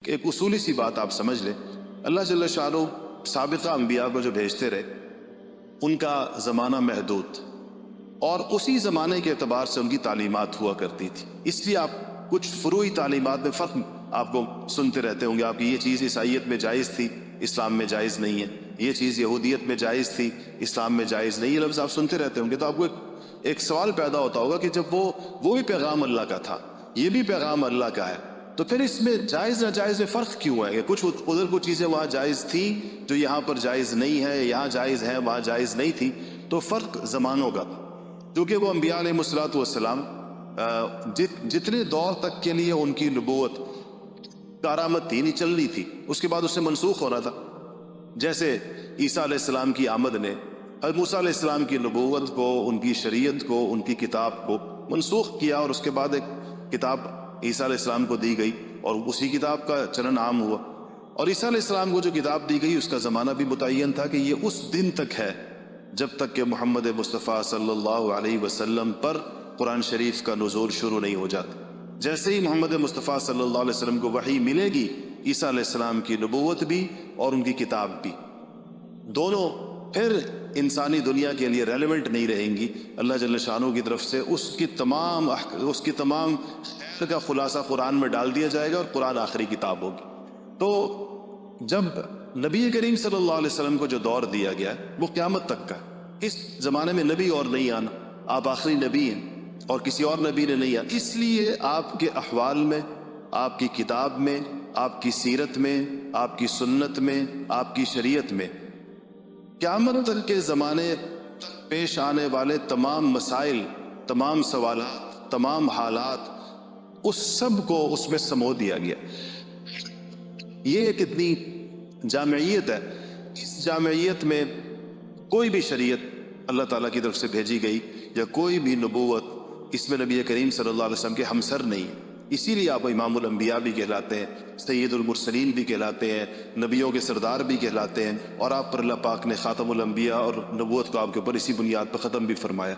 ایک اصولی سی بات آپ سمجھ لیں، اللہ جل شانہ سابقہ انبیاء کو جو بھیجتے رہے ان کا زمانہ محدود، اور اسی زمانے کے اعتبار سے ان کی تعلیمات ہوا کرتی تھی. اس لیے آپ کچھ فروعی تعلیمات میں فرق آپ کو سنتے رہتے ہوں گے. آپ کی یہ چیز عیسائیت میں جائز تھی، اسلام میں جائز نہیں ہے، یہ چیز یہودیت میں جائز تھی، اسلام میں جائز نہیں. یہ لفظ آپ سنتے رہتے ہوں گے تو آپ کو ایک سوال پیدا ہوتا ہوگا کہ جب وہ بھی پیغام اللہ کا تھا، یہ بھی پیغام اللہ کا ہے، تو پھر اس میں جائز ناجائز میں فرق کیوں ہے کہ کچھ کچھ چیزیں وہاں جائز تھی جو یہاں پر جائز نہیں ہے، یہاں جائز ہے وہاں جائز نہیں تھی. تو فرق زمانوں کا، کیونکہ وہ انبیاء علیہ الصلوۃ والسلام جتنے دور تک کے لیے ان کی نبوت کارآمد تھی، نہیں چلنی تھی، اس کے بعد اس سے منسوخ ہونا تھا. جیسے عیسیٰ علیہ السلام کی آمد نے حضرت موسیٰ علیہ السلام کی نبوت کو، ان کی شریعت کو، ان کی کتاب کو منسوخ کیا، اور اس کے بعد ایک کتاب عیسیٰ علیہ السلام کو دی گئی اور اسی کتاب کا چلن عام ہوا. اور عیسیٰ علیہ السلام کو جو کتاب دی گئی اس کا زمانہ بھی متعین تھا کہ یہ اس دن تک ہے جب تک کہ محمد مصطفیٰ صلی اللہ علیہ وسلم پر قرآن شریف کا نزول شروع نہیں ہو جاتا. جیسے ہی محمد مصطفیٰ صلی اللہ علیہ وسلم کو وحی ملے گی، عیسیٰ علیہ السلام کی نبوت بھی اور ان کی کتاب بھی دونوں پھر انسانی دنیا کے لیے ریلیونٹ نہیں رہیں گی. اللہ جل شانہ کی طرف سے اس کی تمام خیر کا خلاصہ قرآن میں ڈال دیا جائے گا اور قرآن آخری کتاب ہوگی. تو جب نبی کریم صلی اللہ علیہ وسلم کو جو دور دیا گیا ہے وہ قیامت تک کا، اس زمانے میں نبی اور نہیں آنا، آپ آخری نبی ہیں اور کسی اور نبی نے نہیں آنا. اس لیے آپ کے احوال میں، آپ کی کتاب میں، آپ کی سیرت میں، آپ کی سنت میں، آپ کی شریعت میں قیامت تک کے زمانے پیش آنے والے تمام مسائل، تمام سوالات، تمام حالات، اس سب کو اس میں سمو دیا گیا. یہ ایک اتنی جامعیت ہے، اس جامعیت میں کوئی بھی شریعت اللہ تعالیٰ کی طرف سے بھیجی گئی یا کوئی بھی نبوت اس میں نبی کریم صلی اللہ علیہ وسلم کے ہمسر نہیں. اسی لیے آپ امام الانبیاء بھی کہلاتے ہیں، سید المرسلین بھی کہلاتے ہیں، نبیوں کے سردار بھی کہلاتے ہیں، اور آپ پر اللہ پاک نے خاتم الانبیاء اور نبوت کو آپ کے اوپر اسی بنیاد پر ختم بھی فرمایا.